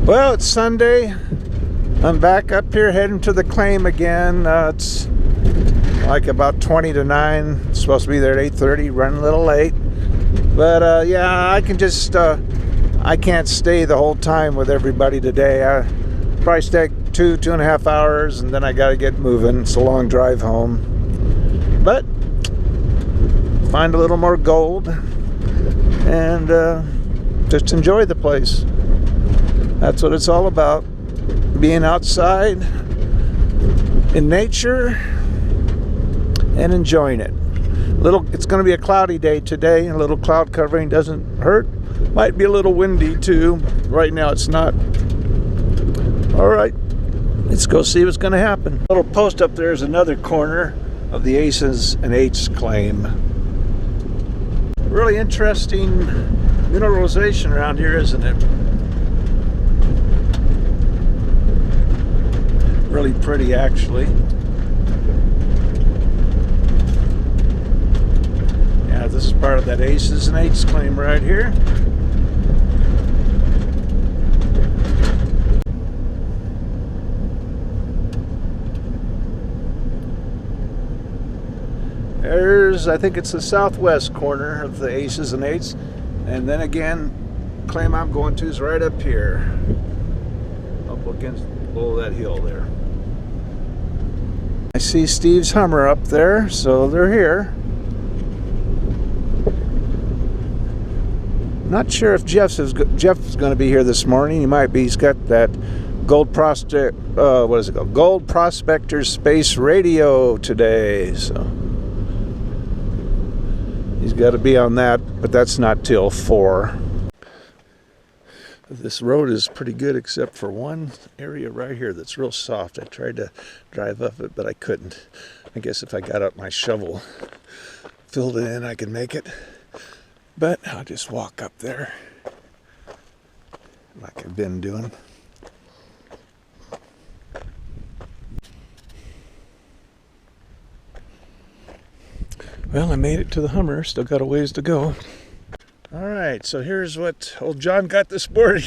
Well, it's Sunday. I'm back up here heading to the claim again. It's like about 20 to 9. It's supposed to be there at 8:30, running a little late. But yeah, I can just, I can't stay the whole time with everybody today. I probably stay 2.5 hours, and then I got to get moving. It's a long drive home. But find a little more gold and just enjoy the place. That's what it's all about. Being outside in nature and enjoying it. It's going to be a cloudy day today. A little cloud covering doesn't hurt. Might be a little windy too. Right now it's not. All right, let's go see what's going to happen. A little post up there is another corner of the Aces and Eights claim. Really interesting mineralization around here, isn't it? Really pretty, actually. Yeah, this is part of that Aces and Eights claim right here. There's, I think it's the southwest corner of the Aces and Eights. And then again, claim I'm going to is right up here. Up against below that hill there. I see Steve's Hummer up there, so they're here. Not sure if Jeff's going to be here this morning. He might be. He's got that Gold Prospector Space Radio today, so he's got to be on that. But that's not till 4. This road is pretty good except for one area right here that's real soft. I tried to drive up it, but I couldn't. I guess if I got up my shovel, filled it in, I could make it. But I'll just walk up there like I've been doing. Well, I made it to the Hummer. Still got a ways to go. All right, so here's what old John got this morning.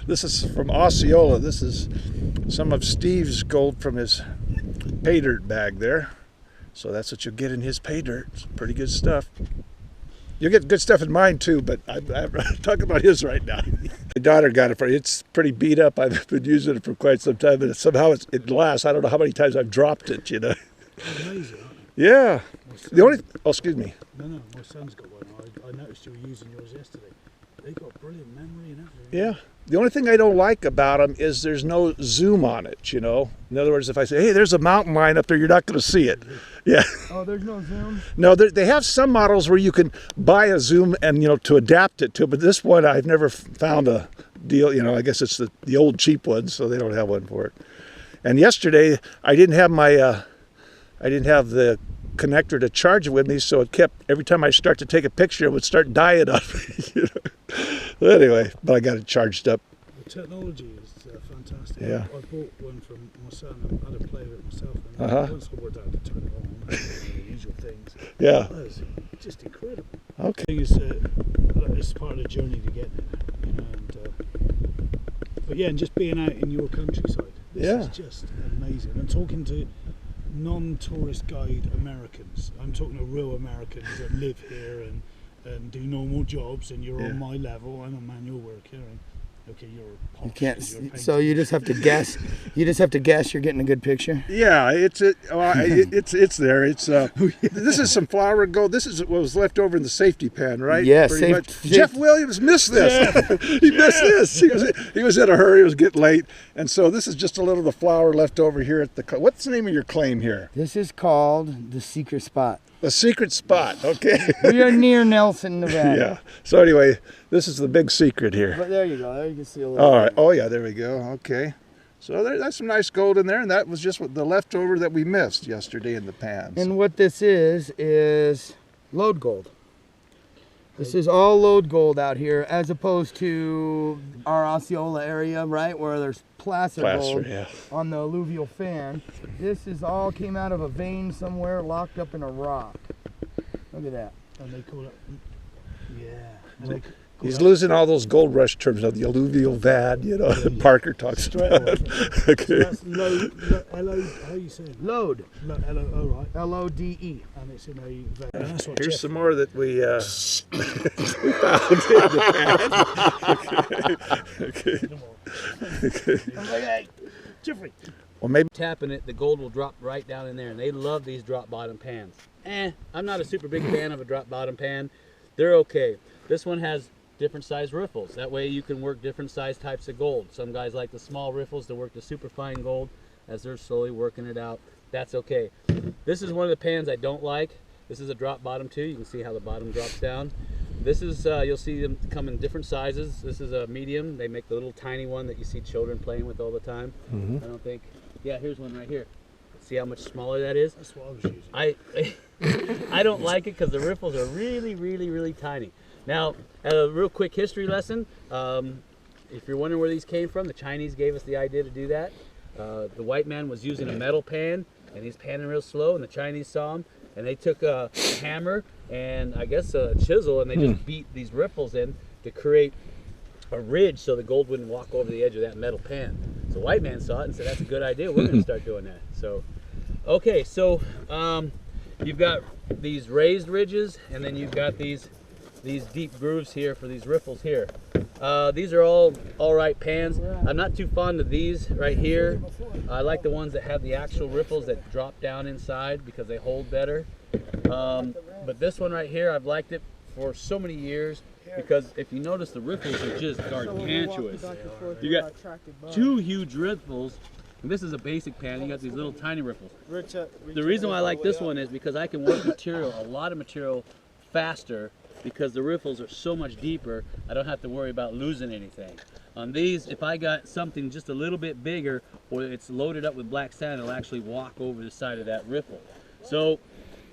This is from Osceola. This is some of Steve's gold from his pay dirt bag there. So that's what you'll get in his pay dirt. It's pretty good stuff. You'll get good stuff in mine too, but I'm talking about his right now. My daughter got it for it's pretty beat up. I've been using it for quite some time, but somehow it lasts. I don't know how many times I've dropped it, you know. Amazing. Yeah. The only, oh, excuse me. No, my son's got one. I noticed you were using yours yesterday. They got brilliant memory and everything. Yeah. The only thing I don't like about them is there's no zoom on it, you know. In other words, if I say, hey, there's a mountain line up there, you're not going to see it. Yeah. Oh, there's no zoom? No, they have some models where you can buy a zoom and, you know, to adapt it to, but this one I've never found a deal, you know, I guess it's the old cheap ones, so they don't have one for it. And yesterday, I didn't have the connector to charge it with me, so it kept, every time I start to take a picture, it would start dying on me. You know? Anyway, but I got it charged up. The technology is fantastic. Yeah. I bought one from my son and I had to play with it myself. And once I worked out to turn it on, the usual things. Yeah. It was just incredible. Okay. The thing is, it's part of the journey to get there. You know, but yeah, and just being out in your countryside, this is just amazing. And talking to non-tourist guide Americans. I'm talking to real Americans that live here and do normal jobs, and you're on my level. I'm a manual worker, and okay, you're posh, you can't. So you just have to guess. You just have to guess you're getting a good picture. Yeah, it's there. It's this is some flour gold. This is what was left over in the safety pan, right? Yeah, Jeff Williams missed this. Yeah. He missed this. He was in a hurry. It was getting late, and so this is just a little of the flour left over here at the. What's the name of your claim here? This is called the Secret Spot. The Secret Spot. Okay. We are near Nelson, Nevada. Yeah. So anyway, this is the big secret here. But there you go. There you can see a little. All right. Oh yeah, there we go. Okay. So that's some nice gold in there, and that was just the leftover that we missed yesterday in the pans. And what this is load gold. This is all load gold out here, as opposed to our Osceola area, right, where there's placer gold on the alluvial fan. This is all came out of a vein somewhere, locked up in a rock. Look at that. And they call it, He's losing all those gold rush terms of the alluvial vad, you know. Yeah. Parker talks Straight about. away. Okay. So that's L-O, how you say it? Load. L-O, oh, right. L-O-D-E. And it's in a van. And that's what Here's Jeff- some more that we we found in the pan. Okay. Hey, Jeffrey. Well, maybe. Tapping it, the gold will drop right down in there, and they love these drop bottom pans. I'm not a super big fan of a drop bottom pan. They're okay. This one has different size riffles. That way you can work different size types of gold. Some guys like the small riffles to work the super fine gold as they're slowly working it out. That's okay. This is one of the pans I don't like. This is a drop bottom too. You can see how the bottom drops down. This is, you'll see them come in different sizes. This is a medium. They make the little tiny one that you see children playing with all the time. Mm-hmm. I don't think, yeah, here's one right here. See how much smaller that is? That's what I was using. I don't like it because the riffles are really, really, really tiny. Now, a real quick history lesson. If you're wondering where these came from, the Chinese gave us the idea to do that. The white man was using a metal pan, and he's panning real slow, and the Chinese saw him, and they took a hammer and I guess a chisel, and they just beat these riffles in to create a ridge so the gold wouldn't walk over the edge of that metal pan. So the white man saw it and said, that's a good idea, we're going to start doing that. So, okay, so you've got these raised ridges, and then you've got these deep grooves here for these riffles here. These are all right pans. I'm not too fond of these right here. I like the ones that have the actual riffles that drop down inside because they hold better. But this one right here, I've liked it for so many years because if you notice, the riffles are just gargantuous. You got two huge riffles. And this is a basic pan. You got these little tiny riffles. The reason why I like this one is because I can work material, a lot of material, faster because the riffles are so much deeper. I don't have to worry about losing anything. On these, if I got something just a little bit bigger or it's loaded up with black sand, it'll actually walk over the side of that riffle. So,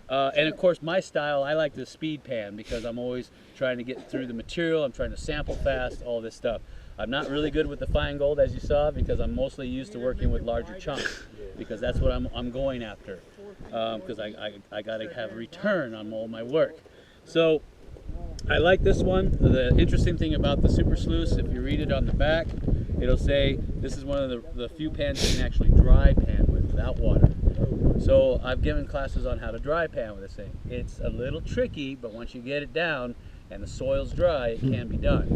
and of course my style, I like the speed pan because I'm always trying to get through the material. I'm trying to sample fast, all this stuff. I'm not really good with the fine gold, as you saw, because I'm mostly used to working with larger chunks because that's what I'm going after because I got to have a return on all my work. So I like this one. The interesting thing about the Super Sluice, if you read it on the back, it'll say this is one of the few pans you can actually dry pan with without water. So I've given classes on how to dry pan with this thing. It's a little tricky, but once you get it down and the soil's dry, it can be done.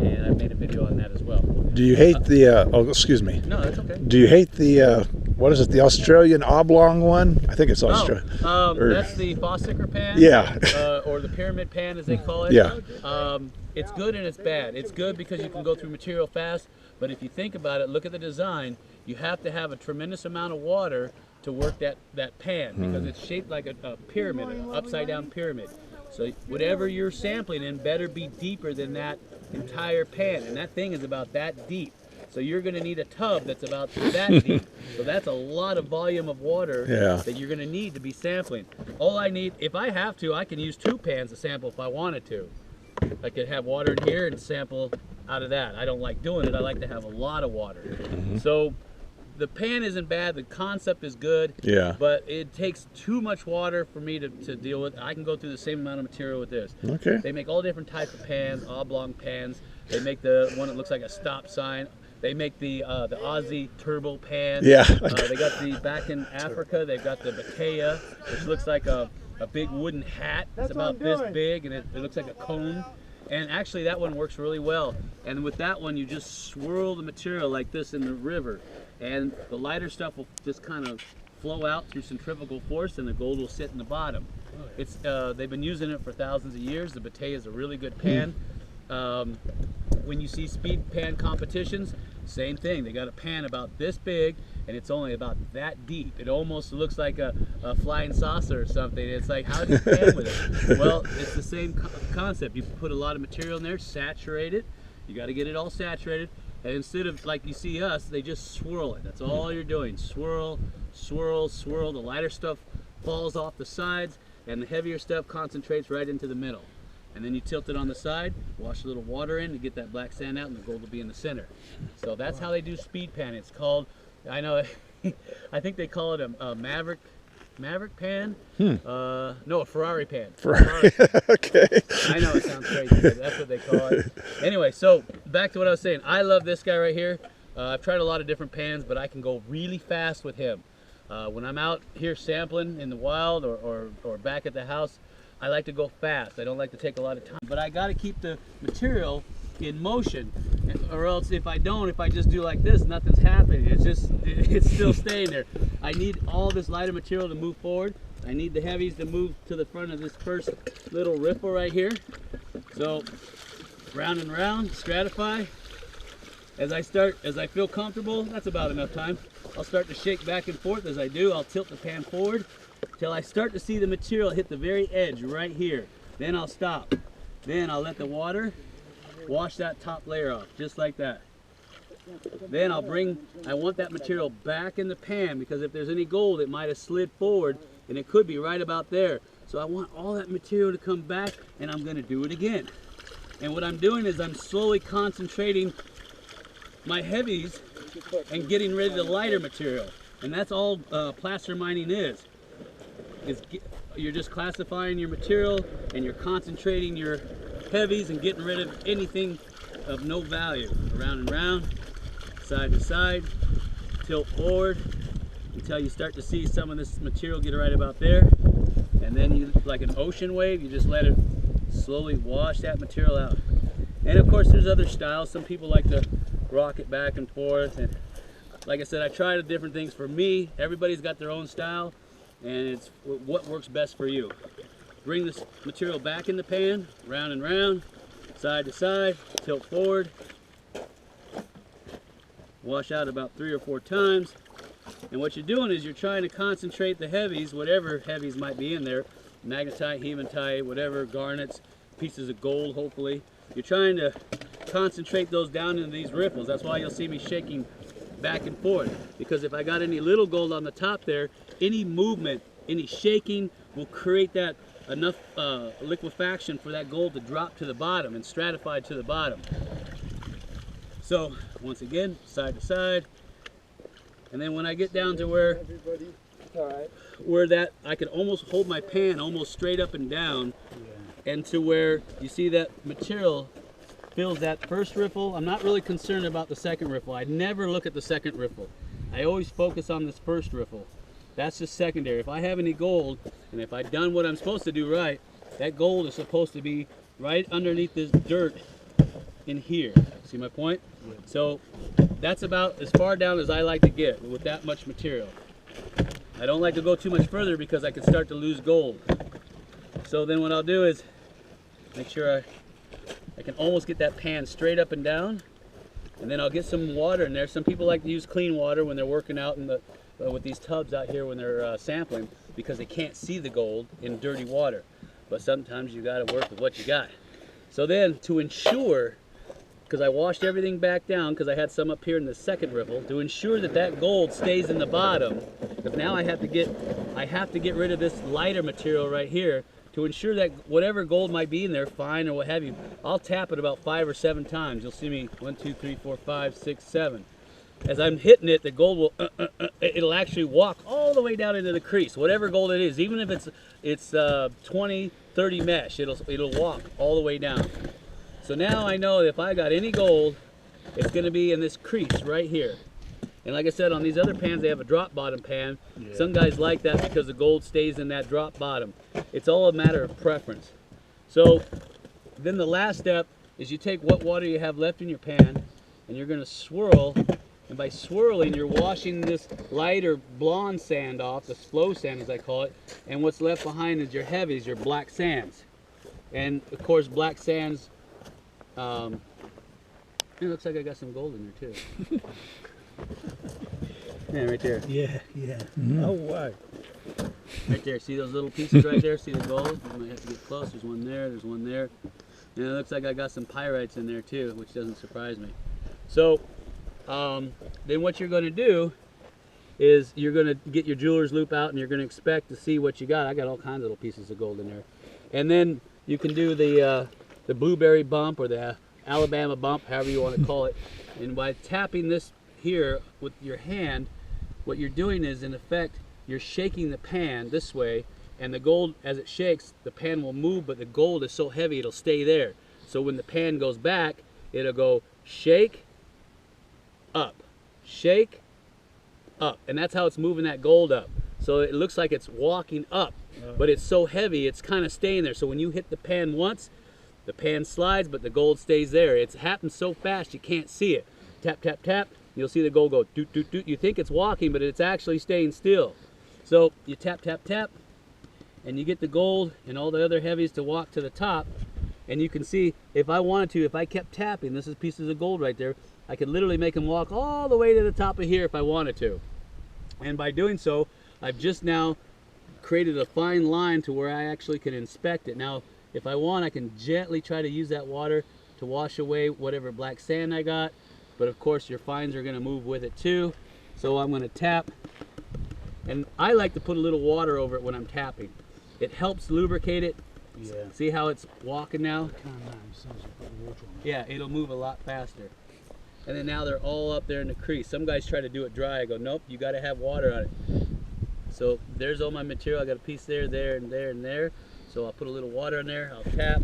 And I've made a video on that as well. Do you hate the, oh, excuse me. No, that's okay. Do you hate the, what is it, the Australian oblong one? I think it's Australian. That's the Fossicker pan. Yeah. Or the pyramid pan, as they call it. Yeah. It's good and it's bad. It's good because you can go through material fast, but if you think about it, look at the design, you have to have a tremendous amount of water to work that pan because it's shaped like a pyramid, an upside down pyramid. So whatever you're sampling in better be deeper than that entire pan, and that thing is about that deep. So you're going to need a tub that's about that deep. So that's a lot of volume of water that you're going to need to be sampling. All I need, if I have to, I can use 2 pans to sample if I wanted to. I could have water in here and sample out of that. I don't like doing it. I like to have a lot of water. So the pan isn't bad, the concept is good, but it takes too much water for me to deal with. I can go through the same amount of material with this. Okay. They make all different types of pans, oblong pans. They make the one that looks like a stop sign. They make the Aussie turbo pan. Yeah. They got the, back in Africa, they've got the Bakea, which looks like a big wooden hat. It's about this big, and it looks like a cone. And actually that one works really well. And with that one, you just swirl the material like this in the river. And the lighter stuff will just kind of flow out through centrifugal force, and the gold will sit in the bottom. It's they've been using it for thousands of years. The Batey is a really good pan. When you see speed pan competitions, same thing. They got a pan about this big, and it's only about that deep. It almost looks like a flying saucer or something. It's like, how do you pan with it? Well, it's the same concept. You put a lot of material in there, saturate it. You got to get it all saturated. And instead of, like you see us, they just swirl it. That's all you're doing. Swirl, swirl, swirl. The lighter stuff falls off the sides, and the heavier stuff concentrates right into the middle. And then you tilt it on the side, wash a little water in to get that black sand out, and the gold will be in the center. So that's how they do speed pan. It's called, I know, I think they call it a Maverick Maverick pan. No, a Ferrari pan. Ferrari. Okay. I know it sounds crazy, but that's what they call it. Anyway, so back to what I was saying. I love this guy right here. I've tried a lot of different pans, but I can go really fast with him. When I'm out here sampling in the wild or back at the house, I like to go fast. I don't like to take a lot of time. But I got to keep the material in motion, or else if I just do like this, nothing's happening. It's still staying there. I need all this lighter material to move forward. I need the heavies to move to the front of this first little riffle right here. So round and round, stratify. As I feel comfortable, that's about enough time. I'll start to shake back and forth. As I do, I'll tilt the pan forward till I start to see the material hit the very edge right here. Then I'll stop. Then I'll let the water wash that top layer off, just like that. Then I want that material back in the pan, because if there's any gold, it might have slid forward, and it could be right about there. So I want all that material to come back, and I'm gonna do it again. And what I'm doing is I'm slowly concentrating my heavies and getting rid of the lighter material. And that's all placer mining is you're just classifying your material, and you're concentrating your heavies and getting rid of anything of no value. Around and round, side to side, tilt forward until you start to see some of this material get right about there. And then you, like an ocean wave, you just let it slowly wash that material out. And of course there's other styles. Some people like to rock it back and forth, and like I said, I tried different things. For me, everybody's got their own style, and it's what works best for you. Bring this material back in the pan, round and round, side to side, tilt forward, wash out about 3 or 4 times. And what you're doing is you're trying to concentrate the heavies, whatever heavies might be in there, magnetite, hematite, whatever, garnets, pieces of gold hopefully. You're trying to concentrate those down into these riffles. That's why you'll see me shaking back and forth, because if I got any little gold on the top there, any movement, any shaking will create that enough liquefaction for that gold to drop to the bottom and stratify to the bottom. So once again, side to side, and then when I get down to where that I can almost hold my pan almost straight up and down, and to where you see that material fills that first riffle. I'm not really concerned about the second riffle. I never look at the second riffle. I always focus on this first riffle. That's just secondary. If I have any gold, and if I've done what I'm supposed to do right, that gold is supposed to be right underneath this dirt in here. See my point? Yeah. So that's about as far down as I like to get with that much material. I don't like to go too much further because I can start to lose gold. So then what I'll do is make sure I can almost get that pan straight up and down, and then I'll get some water in there. Some people like to use clean water when they're working out in the with these tubs out here when they're sampling, because they can't see the gold in dirty water. But sometimes you got to work with what you got. So then, to ensure, because I washed everything back down, because I had some up here in the second riffle, to ensure that that gold stays in the bottom, because now I have to get rid of this lighter material right here, to ensure that whatever gold might be in there, fine or what have you, I'll tap it about 5 or 7 times. You'll see me 1, 2, 3, 4, 5, 6, 7. As I'm hitting it, the gold will, it'll actually walk all the way down into the crease, whatever gold it is, even if it's 20, 30 mesh, it'll walk all the way down. So now I know that if I got any gold, it's going to be in this crease right here. And like I said, on these other pans, they have a drop bottom pan. Yeah. Some guys like that because the gold stays in that drop bottom. It's all a matter of preference. So then the last step is you take what water you have left in your pan, and you're going to swirl. And by swirling, you're washing this lighter blonde sand off, the flow sand as I call it, and what's left behind is your heavies, your black sands. And of course, black sands, it looks like I got some gold in there too. Yeah, right there. Yeah. Mm-hmm. Oh, wow. Right there, see those little pieces right there? See the gold? You might have to get close. There's one there, there's one there. And it looks like I got some pyrites in there too, which doesn't surprise me. So, then what you're going to do is you're going to get your jeweler's loop out, and you're going to expect to see what you got. I got all kinds of little pieces of gold in there. And then you can do the blueberry bump, or the Alabama bump, however you want to call it. And by tapping this here with your hand, what you're doing is, in effect, you're shaking the pan this way, and the gold, as it shakes, the pan will move, but the gold is so heavy it'll stay there. So when the pan goes back, it'll go shake, up, shake, up, and that's how it's moving that gold up. So it looks like it's walking up, but it's so heavy it's kind of staying there. So when you hit the pan once, the pan slides, but the gold stays there. It happens so fast you can't see it. Tap, tap, tap, you'll see the gold go doot, doot, doot. You think it's walking, but it's actually staying still. So you tap, tap, tap, and you get the gold and all the other heavies to walk to the top. And you can see, if I wanted to, if I kept tapping, this is pieces of gold right there, I could literally make them walk all the way to the top of here if I wanted to. And by doing so, I've just now created a fine line to where I actually can inspect it. Now, if I want, I can gently try to use that water to wash away whatever black sand I got. But of course, your fines are going to move with it too. So I'm going to tap. And I like to put a little water over it when I'm tapping. It helps lubricate it. Yeah. See how it's walking now? Sounds like put water on it. Yeah, it'll move a lot faster. And then now they're all up there in the crease. Some guys try to do it dry. I go, nope, you got to have water on it. So there's all my material. I got a piece there, there, and there, and there. So I'll put a little water in there. I'll tap.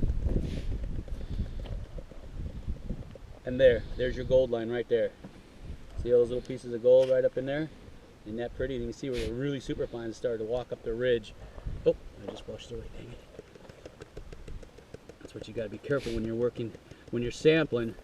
And there's your gold line right there. See those little pieces of gold right up in there? Isn't that pretty? And you can see where the really super fine started to walk up the ridge. Oh, I just washed away, dang it. That's what you got to be careful when you're working, when you're sampling,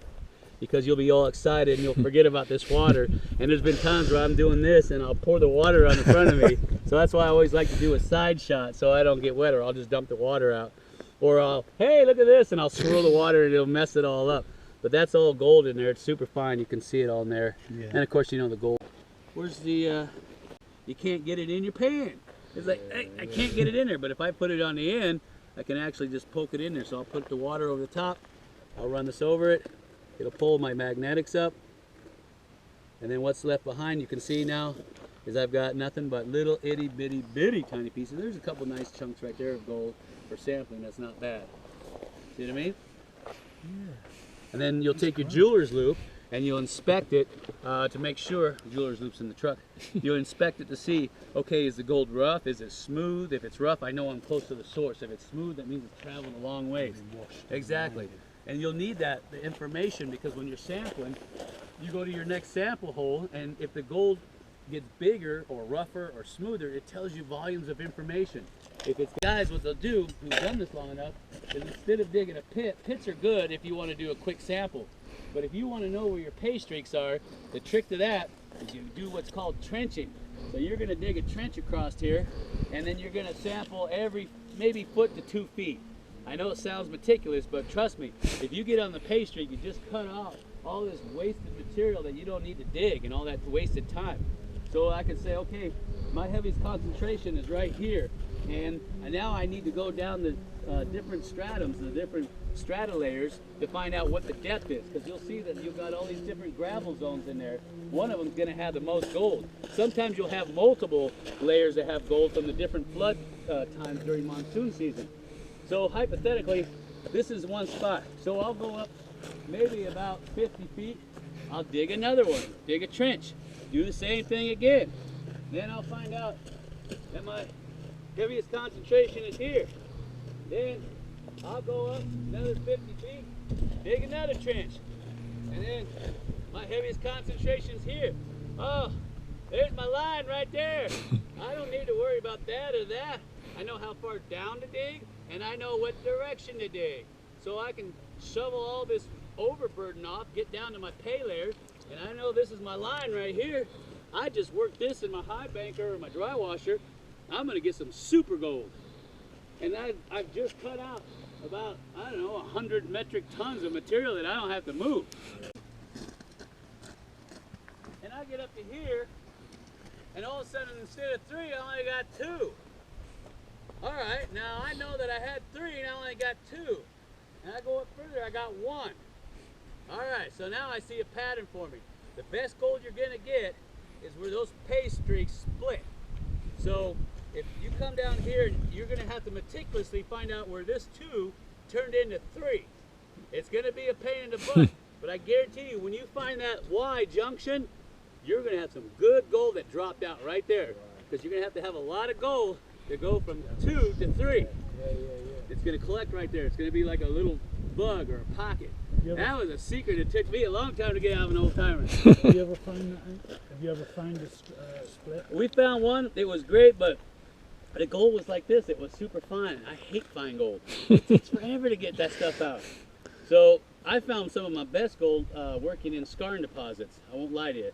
because you'll be all excited and you'll forget about this water. And there's been times where I'm doing this and I'll pour the water on in front of me. So that's why I always like to do a side shot so I don't get wet, or I'll just dump the water out. Or I'll, hey, look at this, and I'll swirl the water and it'll mess it all up. But that's all gold in there. It's super fine. You can see it all in there. Yeah. And of course, you know the gold. Where's the, you can't get it in your pan. It's like, hey, I can't get it in there. But if I put it on the end, I can actually just poke it in there. So I'll put the water over the top. I'll run this over it. It'll pull my magnetics up. And then what's left behind, you can see now, is I've got nothing but little itty bitty bitty tiny pieces. There's a couple nice chunks right there of gold for sampling. That's not bad. See what I mean? Yeah. And then you'll take your jeweler's loupe and you'll inspect it to make sure. Jeweler's loupe's in the truck. You'll inspect it to see, okay, is the gold rough? Is it smooth? If it's rough, I know I'm close to the source. If it's smooth, that means it's traveled a long ways. Exactly. And you'll need the information, because when you're sampling, you go to your next sample hole, and if the gold gets bigger or rougher or smoother, it tells you volumes of information. If it's guys, what they'll do, who've done this long enough, is instead of digging a pit, pits are good if you want to do a quick sample. But if you want to know where your pay streaks are, the trick to that is you do what's called trenching. So you're going to dig a trench across here, and then you're going to sample every maybe foot to 2 feet. I know it sounds meticulous, but trust me, if you get on the pay streak, you just cut off all this wasted material that you don't need to dig and all that wasted time. So I can say, okay, my heaviest concentration is right here, and now I need to go down the different stratums, the different strata layers, to find out what the depth is, because you'll see that you've got all these different gravel zones in there. One of them is going to have the most gold. Sometimes you'll have multiple layers that have gold from the different flood times during monsoon season. So hypothetically, this is one spot. So I'll go up maybe about 50 feet. I'll dig another one, dig a trench, do the same thing again. Then I'll find out that my heaviest concentration is here. Then I'll go up another 50 feet, dig another trench. And then my heaviest concentration is here. Oh, there's my line right there. I don't need to worry about that or that. I know how far down to dig, and I know what direction to dig. So I can shovel all this overburden off, get down to my pay layer, and I know this is my line right here. I just work this in my high banker or my dry washer. I'm gonna get some super gold. And I've just cut out about, I don't know, 100 metric tons of material that I don't have to move. And I get up to here, and all of a sudden, instead of 3, I only got 2. All right, now I know that I had 3 and I only got 2. And I go up further, I got 1. All right, so now I see a pattern for me. The best gold you're gonna get is where those pay streaks split. So if you come down here, you're gonna have to meticulously find out where this 2 turned into 3. It's gonna be a pain in the butt, but I guarantee you, when you find that Y junction, you're gonna have some good gold that dropped out right there. because you're going to have a lot of gold to go from 2 to 3. It's going to collect right there. It's going to be like a little bug or a pocket. That was a secret. It took me a long time to get out of an old timer. Have you ever found that? Have you ever found a split? We found one. It was great, but the gold was like this. It was super fine. I hate fine gold. It takes forever to get that stuff out. So I found some of my best gold working in skarn deposits. I won't lie to you.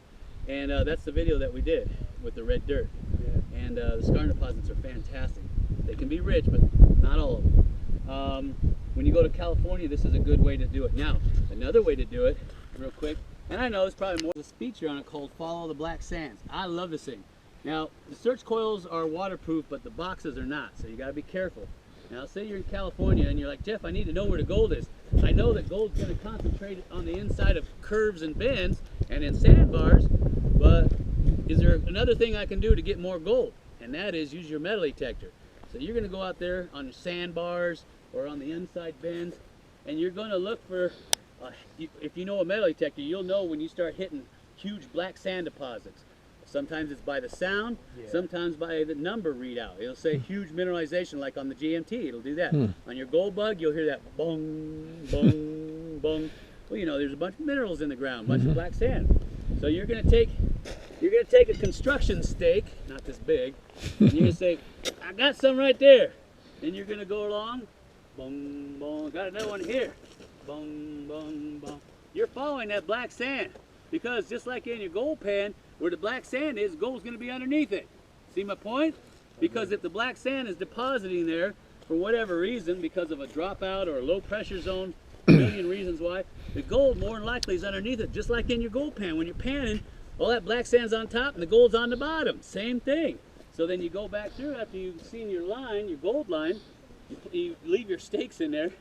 And that's the video that we did with the red dirt. Yeah. And the skarn deposits are fantastic. They can be rich, but not all of them. When you go to California, this is a good way to do it. Now, another way to do it, real quick, and I know it's probably more, there's a feature on it called Follow the Black Sands. I love this thing. Now, the search coils are waterproof, but the boxes are not, so you gotta be careful. Now, say you're in California and you're like, Jeff, I need to know where the gold is. I know that gold's gonna concentrate on the inside of curves and bends and in sandbars, but is there another thing I can do to get more gold? And that is use your metal detector. So you're gonna go out there on the sandbars or on the inside bends, and you're gonna look for, if you know a metal detector, you'll know when you start hitting huge black sand deposits. Sometimes it's by the sound, sometimes by the number readout. It'll say huge mineralization, like on the GMT, it'll do that. On your gold bug, you'll hear that bong, bong, bong. Well, you know, there's a bunch of minerals in the ground, a bunch of black sand. So you're gonna take a construction stake, not this big, and you're gonna say, I got some right there. Then you're gonna go along, bong, bong, got another one here, bong, bong, bong. You're following that black sand, because just like in your gold pan, where the black sand is, gold's gonna be underneath it. See my point? Because if the black sand is depositing there for whatever reason, because of a dropout or a low pressure zone, a million reasons why, the gold more than likely is underneath it, just like in your gold pan. When you're panning, all that black sand's on top and the gold's on the bottom. Same thing. So then you go back through after you've seen your line, your gold line, you leave your stakes in there,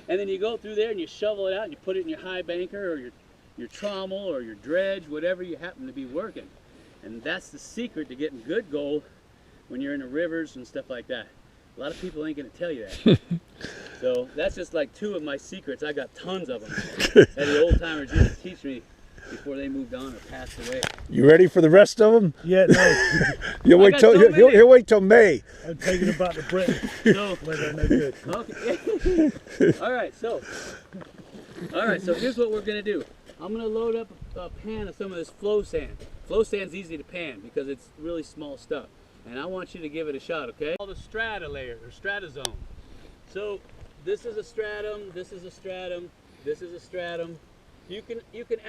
and then you go through there and you shovel it out and you put it in your high banker or your trommel or your dredge, whatever you happen to be working. And that's the secret to getting good gold when you're in the rivers and stuff like that. A lot of people ain't gonna tell you that. So that's just like 2 of my secrets. I got tons of them that the old timers used to teach me before they moved on or passed away. You ready for the rest of them? Yeah, no. You'll wait till he'll wait till May. I'm taking them back to Britain. So, where they're no good. Okay. All right. So here's what we're gonna do. I'm gonna load up a pan of some of this flow sand. Flow sand's easy to pan because it's really small stuff. And I want you to give it a shot, okay? Called the strata layer, or strata zone. So this is a stratum, this is a stratum, this is a stratum. You can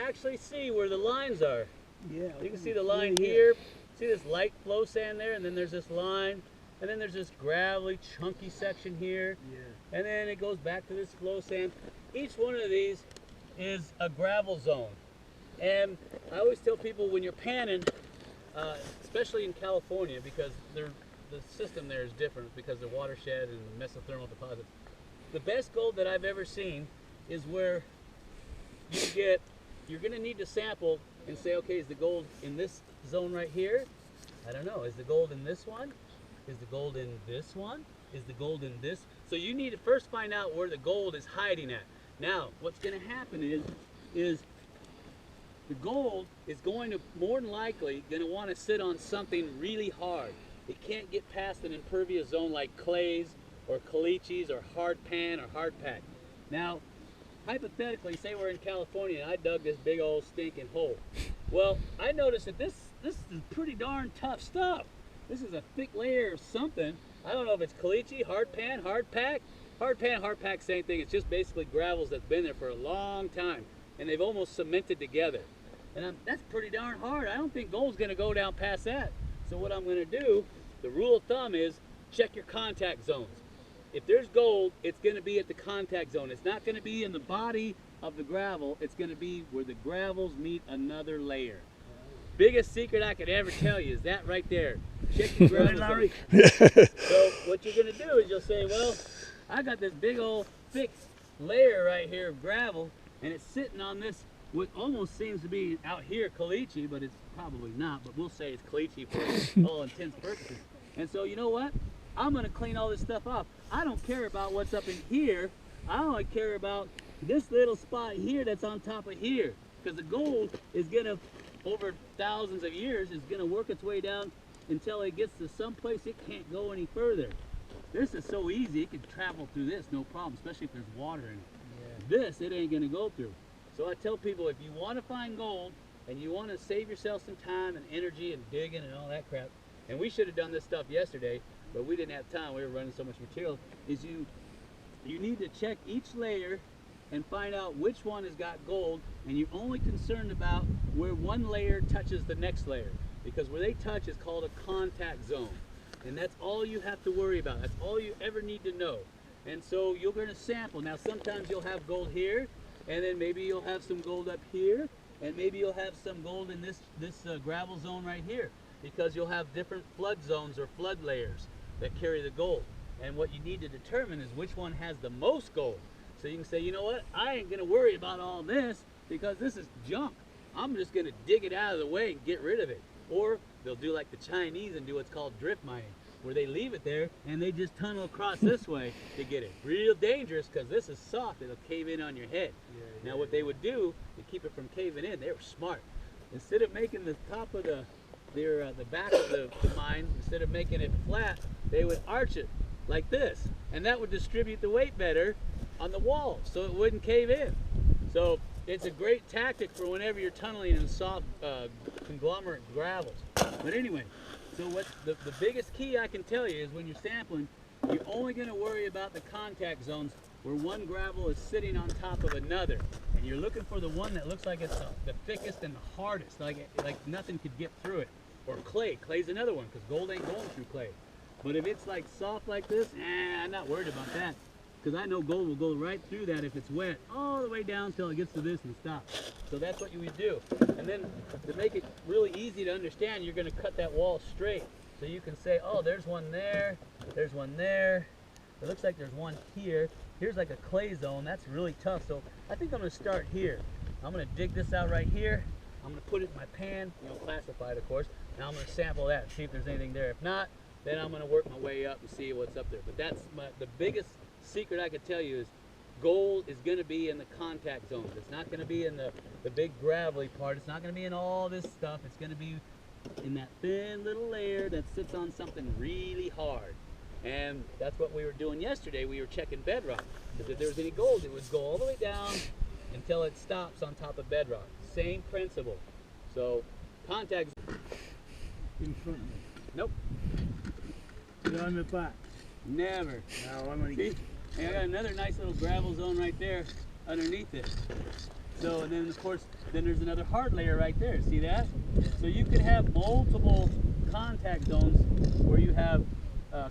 actually see where the lines are. Yeah. You can see the line here. See this light flow sand there, and then there's this line, and then there's this gravelly, chunky section here. Yeah. And then it goes back to this flow sand. Each one of these is a gravel zone. And I always tell people when you're panning, especially in California, because the system there is different because of watershed and mesothermal deposits. The best gold that I've ever seen is where you're going to need to sample and say, okay, is the gold in this zone right here? I don't know. Is the gold in this one? Is the gold in this one? Is the gold in this? So you need to first find out where the gold is hiding at. Now, what's going to happen is the gold is going to more than likely going to want to sit on something really hard. It can't get past an impervious zone like clays or caliche or hard pan or hard pack. Now, hypothetically, say we're in California and I dug this big old stinking hole. Well, I noticed that this is pretty darn tough stuff. This is a thick layer of something. I don't know if it's caliche, hard pan, hard pack. Hard pan, hard pack, same thing. It's just basically gravels that's been there for a long time. And they've almost cemented together. And that's pretty darn hard. I don't think gold's going to go down past that. So what I'm going to do, the rule of thumb is check your contact zones. If there's gold, it's going to be at the contact zone. It's not going to be in the body of the gravel. It's going to be where the gravels meet another layer. Biggest secret I could ever tell you is that right there. Check your gravel zone. So what you're going to do is you'll say, well, I got this big old thick layer right here of gravel, and it's sitting on this, what almost seems to be out here caliche, but it's probably not, but we'll say it's caliche for all intents and purposes. And so you know what? I'm going to clean all this stuff off. I don't care about what's up in here. I only care about this little spot here that's on top of here. Because the gold is going to, over thousands of years, is going to work its way down until it gets to some place it can't go any further. This is so easy, it can travel through this, no problem, especially if there's water in it. Yeah. This, it ain't gonna go through. So I tell people, if you wanna find gold, and you wanna save yourself some time and energy and digging and all that crap, and we should have done this stuff yesterday, but we didn't have time, we were running so much material, is you need to check each layer and find out which one has got gold, and you're only concerned about where one layer touches the next layer, because where they touch is called a contact zone, and that's all you have to worry about. That's all you ever need to know. And so you're going to sample. Now sometimes you'll have gold here, and then maybe you'll have some gold up here, and maybe you'll have some gold in this gravel zone right here, because you'll have different flood zones or flood layers that carry the gold. And what you need to determine is which one has the most gold. So you can say, you know what, I ain't gonna worry about all this because this is junk. I'm just gonna dig it out of the way and get rid of it. Or they'll do like the Chinese and do what's called drift mining, where they leave it there and they just tunnel across this way to get it. Real dangerous, because this is soft, it'll cave in on your head. Now what they would do to keep it from caving in, they were smart. Instead of making the top of the back of the mine, instead of making it flat, they would arch it like this, and that would distribute the weight better on the wall so it wouldn't cave in. So it's a great tactic for whenever you're tunneling in soft conglomerate gravels. But anyway, so what the biggest key I can tell you is when you're sampling, you're only going to worry about the contact zones where one gravel is sitting on top of another, and you're looking for the one that looks like it's the thickest and the hardest, like nothing could get through it. Or clay. Clay's another one, because gold ain't going through clay. But if it's like soft like this, I'm not worried about that, because I know gold will go right through that if it's wet, all the way down till it gets to this and stops. So that's what you would do. And then to make it really easy to understand, you're going to cut that wall straight. So you can say, oh, there's one there, there's one there. It looks like there's one here. Here's like a clay zone. That's really tough. So I think I'm going to start here. I'm going to dig this out right here. I'm going to put it in my pan, classified of course. Now I'm going to sample that and see if there's anything there. If not, then I'm going to work my way up and see what's up there. But that's the biggest secret I could tell you is gold is going to be in the contact zones. It's not going to be in the big gravelly part. It's not going to be in all this stuff. It's going to be in that thin little layer that sits on something really hard. And that's what we were doing yesterday. We were checking bedrock, because if there was any gold, it would go all the way down until it stops on top of bedrock. Same principle. So contact in front of me. Nope. Go on the back. Never. No, I'm gonna see? And I got another nice little gravel zone right there underneath it. So and then of course, then there's another hard layer right there. See that? So you could have multiple contact zones where you have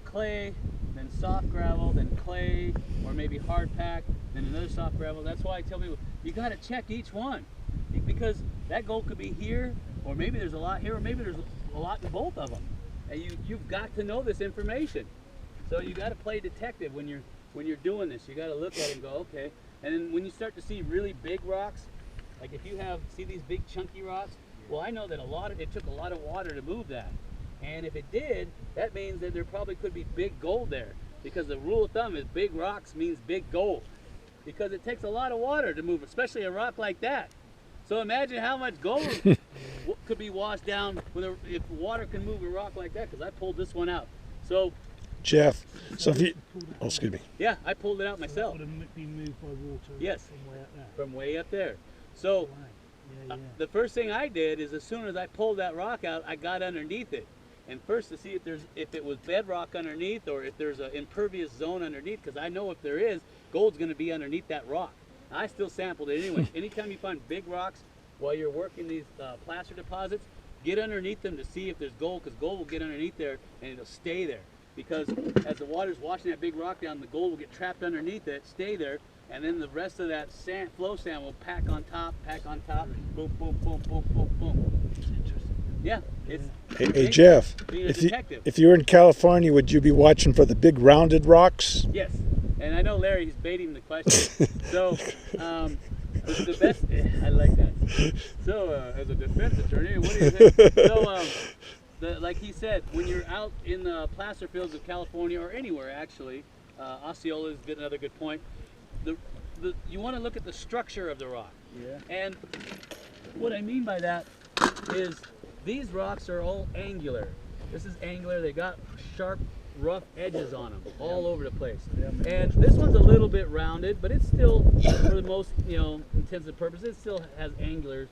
clay, then soft gravel, then clay, or maybe hard pack, then another soft gravel. That's why I tell people, you got to check each one, because that gold could be here, or maybe there's a lot here, or maybe there's a lot in both of them. And you've got to know this information. So you got to play detective when you're doing this. You got to look at it and go, okay. And then when you start to see really big rocks, like if you see these big chunky rocks, well, I know that it took a lot of water to move that. And if it did, that means that there probably could be big gold there, because the rule of thumb is big rocks means big gold, because it takes a lot of water to move, especially a rock like that. So imagine how much gold could be washed down if water can move a rock like that, because I pulled this one out. So Jeff, so if you, oh, excuse me. Yeah, I pulled it out myself. So that would have been moved by water. Yes. From way up there. From way up there. So Right. Yeah. the first thing I did is, as soon as I pulled that rock out, I got underneath it. And first to see if it was bedrock underneath, or if there's an impervious zone underneath, because I know if there is, gold's going to be underneath that rock. I still sampled it anyway. Anytime you find big rocks while you're working these placer deposits, get underneath them to see if there's gold, because gold will get underneath there and it'll stay there. Because as the water's washing that big rock down, the gold will get trapped underneath it, stay there, and then the rest of that flow sand will pack on top, boom, boom, boom, boom, boom, boom. Yeah, it's Hey Jeff, if you were in California, would you be watching for the big rounded rocks? Yes, and I know Larry, he's baiting the question. So, the best, I like that. So, as a defense attorney, what do you think? So, like he said, when you're out in the placer fields of California, or anywhere actually, Osceola is another good point. You want to look at the structure of the rock. Yeah. And what I mean by that is, these rocks are all angular. This is angular. They got sharp, rough edges on them all over the place. And this one's a little bit rounded, but it's still, for the most, intensive purposes, it still has angular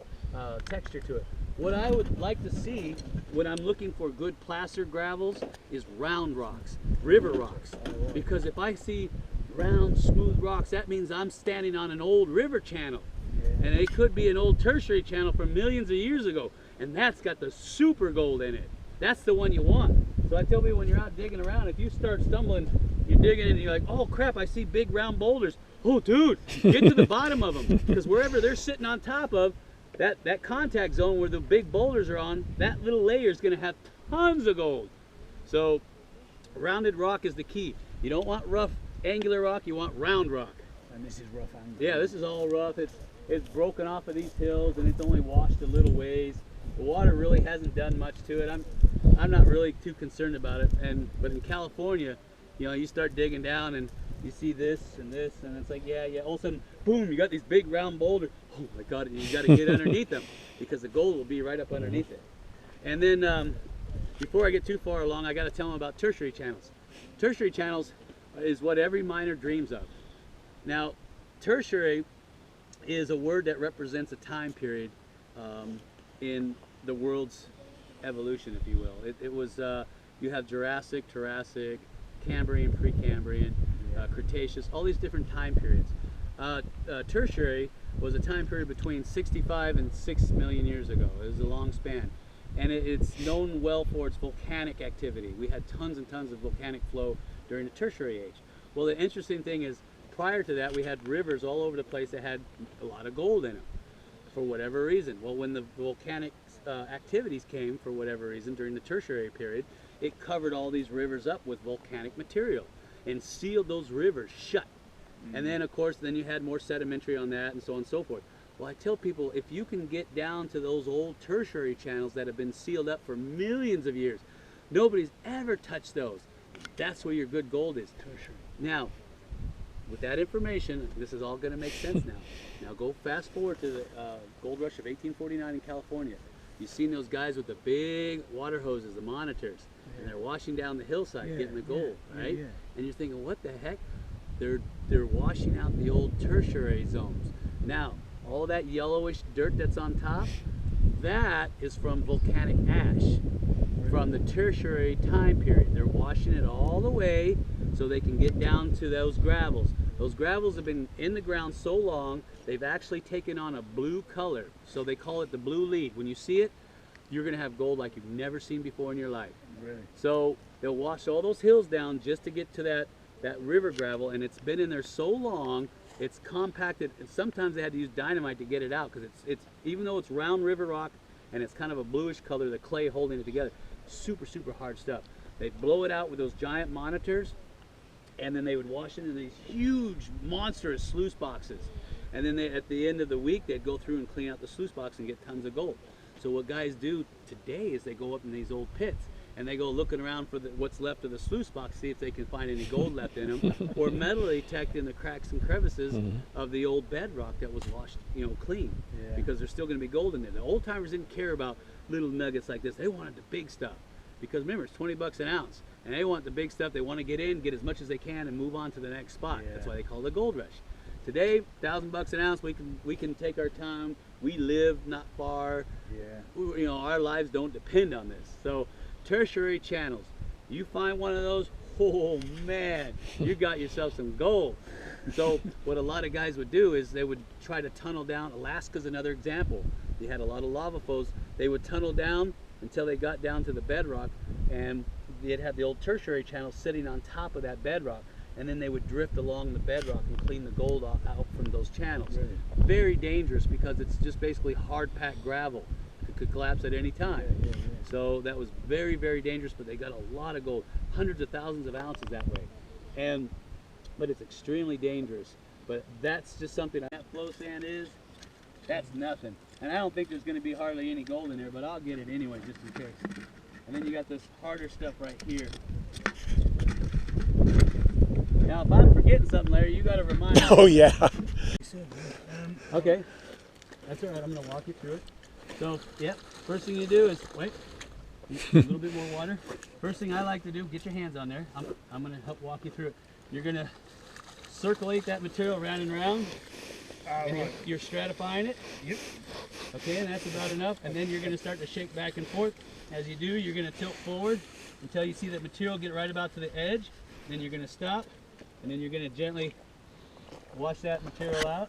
texture to it. What I would like to see when I'm looking for good placer gravels is round rocks, river rocks. Because if I see round, smooth rocks, that means I'm standing on an old river channel. And it could be an old tertiary channel from millions of years ago. And that's got the super gold in it. That's the one you want. So I tell people when you're out digging around, if you start stumbling, you're digging and you're like, oh crap, I see big round boulders. Oh dude, get to the bottom of them. Because wherever they're sitting on top of, that contact zone where the big boulders are on, that little layer is going to have tons of gold. So rounded rock is the key. You don't want rough angular rock, you want round rock. And this is rough angular. Yeah, this is all rough. It's broken off of these hills and it's only washed a little ways. The water really hasn't done much to it. I'm not really too concerned about it. But in California, you start digging down and you see this, and it's like, yeah. All of a sudden, boom, you got these big round boulders. Oh my God, you got to get underneath them because the gold will be right up underneath it. And then before I get too far along, I got to tell them about tertiary channels. Tertiary channels is what every miner dreams of. Now, tertiary is a word that represents a time period in the world's evolution, if you will. It was, you have Jurassic, Triassic, Cambrian, Precambrian, Cretaceous, all these different time periods. Tertiary was a time period between 65 and 6 million years ago. It was a long span. And it's known well for its volcanic activity. We had tons and tons of volcanic flow during the tertiary age. Well, the interesting thing is, prior to that, we had rivers all over the place that had a lot of gold in them, for whatever reason. Well, when the volcanic activities came, for whatever reason, during the tertiary period, it covered all these rivers up with volcanic material and sealed those rivers shut. And then, of course, then you had more sedimentary on that and so on and so forth. Well, I tell people, if you can get down to those old tertiary channels that have been sealed up for millions of years, nobody's ever touched those. That's where your good gold is. Tertiary. Now, with that information, this is all going to make sense now. Now go fast forward to the gold rush of 1849 in California. You've seen those guys with the big water hoses, the monitors, and they're washing down the hillside getting the gold, right? And you're thinking, what the heck? They're washing out the old tertiary zones. Now, all that yellowish dirt that's on top, that is from volcanic ash from the tertiary time period. They're washing it all the way so they can get down to those gravels. Those gravels have been in the ground so long, they've actually taken on a blue color. So they call it the blue lead. When you see it, you're going to have gold like you've never seen before in your life. Really? So they'll wash all those hills down just to get to that river gravel, and it's been in there so long, it's compacted, and sometimes they had to use dynamite to get it out because it's even though it's round river rock and it's kind of a bluish color, the clay holding it together, super hard stuff. They'd blow it out with those giant monitors, and then they would wash it in these huge monstrous sluice boxes, and then at the end of the week they'd go through and clean out the sluice box and get tons of gold. So what guys do today is they go up in these old pits and they go looking around for what's left of the sluice box, see if they can find any gold left in them, or metal detect in the cracks and crevices of the old bedrock that was washed, clean, because there's still going to be gold in there. The old timers didn't care about little nuggets like this; they wanted the big stuff, because remember, it's 20 bucks an ounce, and they want the big stuff. They want to get in, get as much as they can, and move on to the next spot. That's why they call it a gold rush. Today, $1,000 an ounce, we can take our time. We live not far. Our lives don't depend on this. So tertiary channels, you find one of those, oh man, you got yourself some gold. So what a lot of guys would do is they would try to tunnel down. Alaska's another example. They had a lot of lava flows. They would tunnel down until they got down to the bedrock, and they'd have the old tertiary channel sitting on top of that bedrock, and then they would drift along the bedrock and clean the gold out from those channels. Really? Very dangerous because it's just basically hard packed gravel. It could collapse at any time. So that was very dangerous, but they got a lot of gold, hundreds of thousands of ounces that way. But it's extremely dangerous. But that's just something that flow sand is. That's nothing. And I don't think there's going to be hardly any gold in there, but I'll get it anyway just in case. And then you got this harder stuff right here. Now, if I'm forgetting something, Larry, you got to remind me. Oh yeah. Okay. That's all right. I'm going to walk you through it. So, first thing you do is, wait. A little bit more water. First thing I like to do, get your hands on there. I'm going to help walk you through it. You're going to circulate that material around and around. And you're stratifying it. Yep. Okay, and that's about enough. And then you're going to start to shake back and forth. As you do, you're going to tilt forward until you see that material get right about to the edge. Then you're going to stop, and then you're going to gently wash that material out.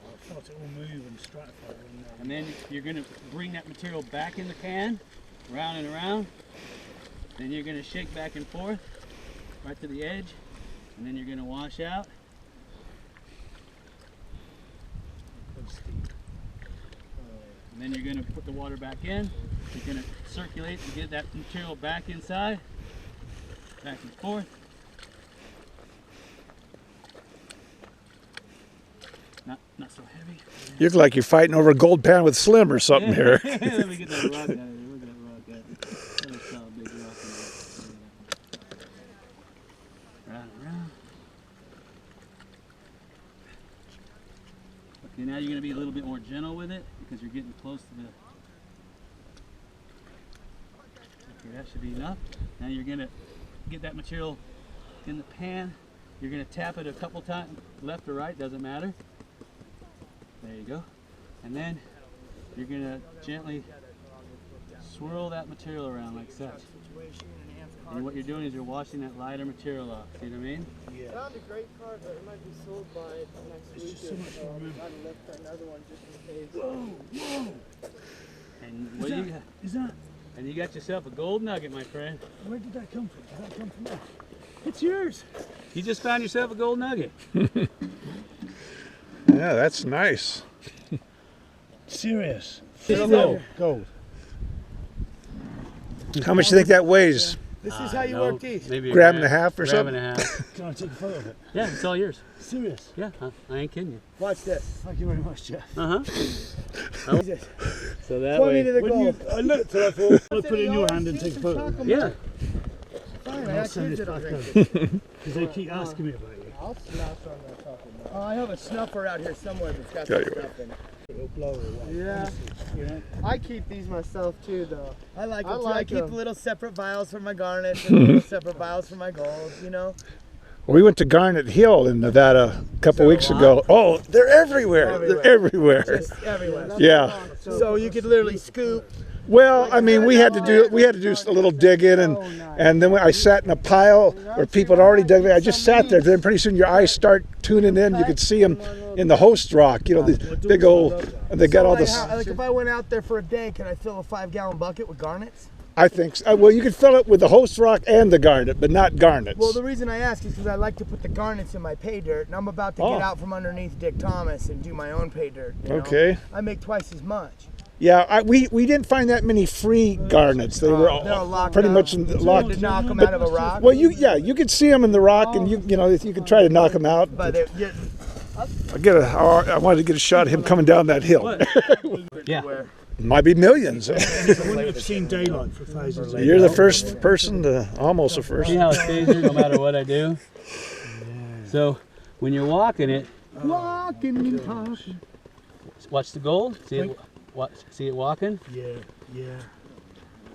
I thought it will move and stratify. And then you're going to bring that material back in the can, round and around. Then you're going to shake back and forth right to the edge, and then you're going to wash out. And then you're going to put the water back in. You're going to circulate and get that material back inside, back and forth. Not so heavy. You look like you're fighting over a gold pan with Slim or something here. Let me get that rock out of there. Look at that rock out there. That's a big rock in there. Round and round. Okay, now you're going to be a little bit more gentle with it because you're getting close to the... Okay, that should be enough. Now you're going to get that material in the pan. You're going to tap it a couple times, left or right, doesn't matter. There you go. And then you're going to gently swirl that material around like such. And what you're doing is you're washing that lighter material off. See what I mean? Yeah. Found a great car, but it might be sold by next week. Just so much more room. I'd look for another one just in case. Whoa! And what you got? Is that? And you got yourself a gold nugget, my friend. Where did that come from? Did that come from there? It's yours. You just found yourself a gold nugget. Yeah, that's nice. Serious. Gold. Gold. How much do you think that weighs? This is how you work these. Maybe Gram and a half or gram something? and a half. Can I take a photo of it? Yeah, it's all yours. Serious. Yeah, I ain't kidding you. Watch this. Thank you very much, Jeff. So that Point me way. to the When gold. I looked and I thought, I'll put it in your hand and take a photo. Yeah. Fine, I'll I send used this it back already. because they keep asking me about you. I'll snuff on that chocolate. Oh, I have a snuffer out here somewhere that's got Tell some you stuff in it. It'll blow it away. Yeah. You know? I keep these myself too, though. I like them. like I keep 'em. little separate vials for my garnets and little separate vials for my gold. You know. We went to Garnet Hill in Nevada a couple weeks ago. Oh, they're everywhere. They're everywhere. Just everywhere. Yeah. So you could literally scoop. Well, I mean, we had to do a little digging, and then I sat in a pile where people had already dug it. I just sat there. Then pretty soon your eyes start tuning in. You could see them in the host rock. You know, these big old. And they got all this. Like if I went out there for a day, can I fill a 5-gallon bucket with garnets? I think so. Well, you could fill it with the host rock and the garnet, but not garnets. Well, the reason I ask is because I like to put the garnets in my pay dirt, and I'm about to get out from underneath Dick Thomas and do my own pay dirt. You know? Okay. I make twice as much. Yeah, we didn't find that many free garnets. They were They're all locked pretty up. much You locked. had to knock them out of a rock. Well, you could see them in the rock, and you could try to knock them out. But I wanted to get a shot of him coming down that hill. Yeah. Might be millions. I wouldn't have seen daylight for thousands of years. You're the first person almost the first. See how it stays there no matter what I do? So when you're walking it, walking and talking. watch the gold. See it walking? Yeah.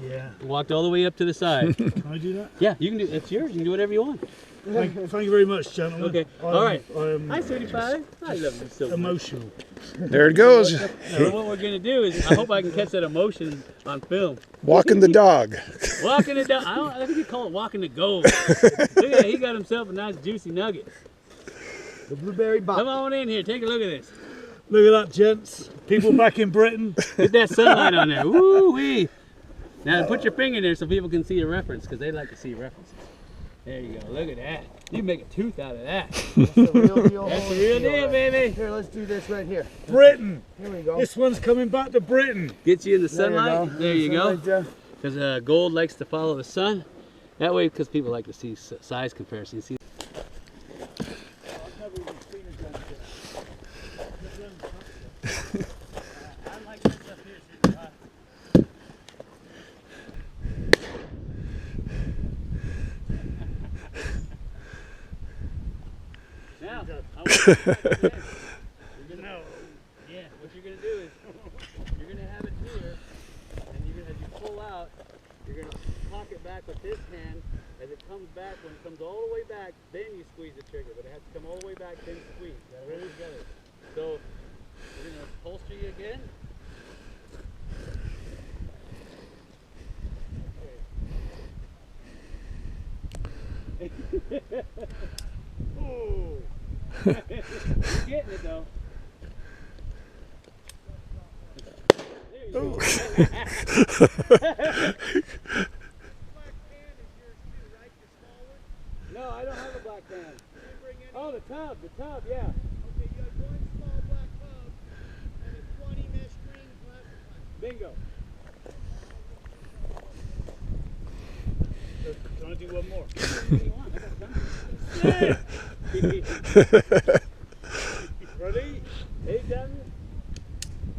It walked all the way up to the side. Can I do that? Yeah, you can do. It's yours. You can do whatever you want. Thank you very much, gentlemen. Okay. I'm, All right. I'm Hi, 35. I love you so much. emotional. There it goes. So what we're gonna do is, I hope I can catch that emotion on film. Walking the dog. Walking it down. I think you call it walking the gold. Look at that. He got himself a nice juicy nugget. The blueberry Come bottom. on in here. Take a look at this. Look at that, gents. People back in Britain. Get that sunlight on there. Woo wee. Now put your finger in there so people can see a reference, because they like to see references. There you go. Look at that. You make a tooth out of that. That's the real deal. That's the real deal, baby. Here, let's do this right here. Britain. Here we go. This one's coming back to Britain. Get you in the sunlight. There you go. Sunlight, Because gold likes to follow the sun. That way, because people like to see size comparison. See. Now, what you're gonna do is you're gonna have it here, and back with this hand. As it comes back, when it comes all the way back, then you squeeze the trigger. But it has to come all the way back, then squeeze. You gotta hold it together. So we're gonna holster you again. Oh, you're getting it though. There you go. No, I don't have a black pan. Oh, the tub, yeah. Okay, you got one small black tub and a 20 mesh green plastic pipe. Bingo. Do you want to do one more? Ready? Hey, done.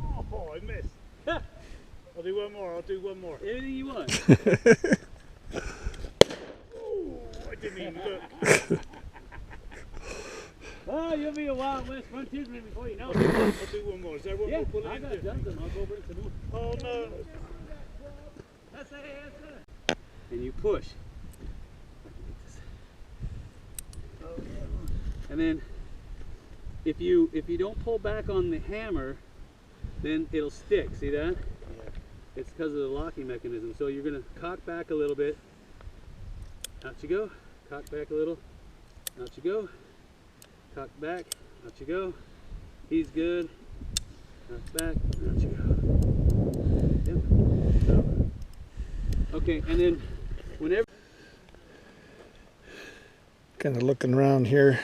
Oh, I missed. I'll do one more. Anything you want. Oh, I didn't even look. Oh, you'll be a Wild West frontiersman before you know it. I'll do one more. Is there one Yeah, more? Put I it got in. done. I'll go bring some more. Oh no. That's it. And you push. And then if you don't pull back on the hammer, then it'll stick. See that? Yeah. It's because of the locking mechanism. So you're gonna cock back a little bit. Out you go. Cock back a little. Out you go. Cock back. Out you go. He's good. Cock back. Out you go. Yep. So, okay, and then whenever. Kind of looking around here.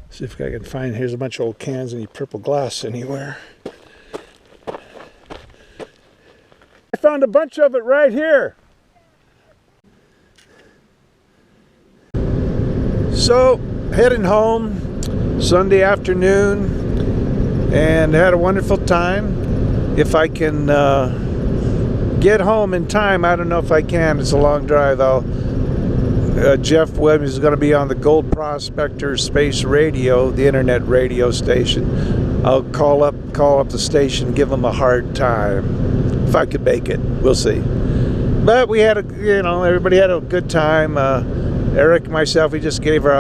See if I can find, here's a bunch of old cans, any purple glass anywhere. I found a bunch of it right here. So, heading home Sunday afternoon and had a wonderful time. If I can get home in time, I don't know if I can, it's a long drive. Jeff Webb is going to be on the Gold Prospector Space Radio, the internet radio station. I'll call up the station, give them a hard time. If I could make it, we'll see. But we had everybody had a good time. Eric and myself, we just gave our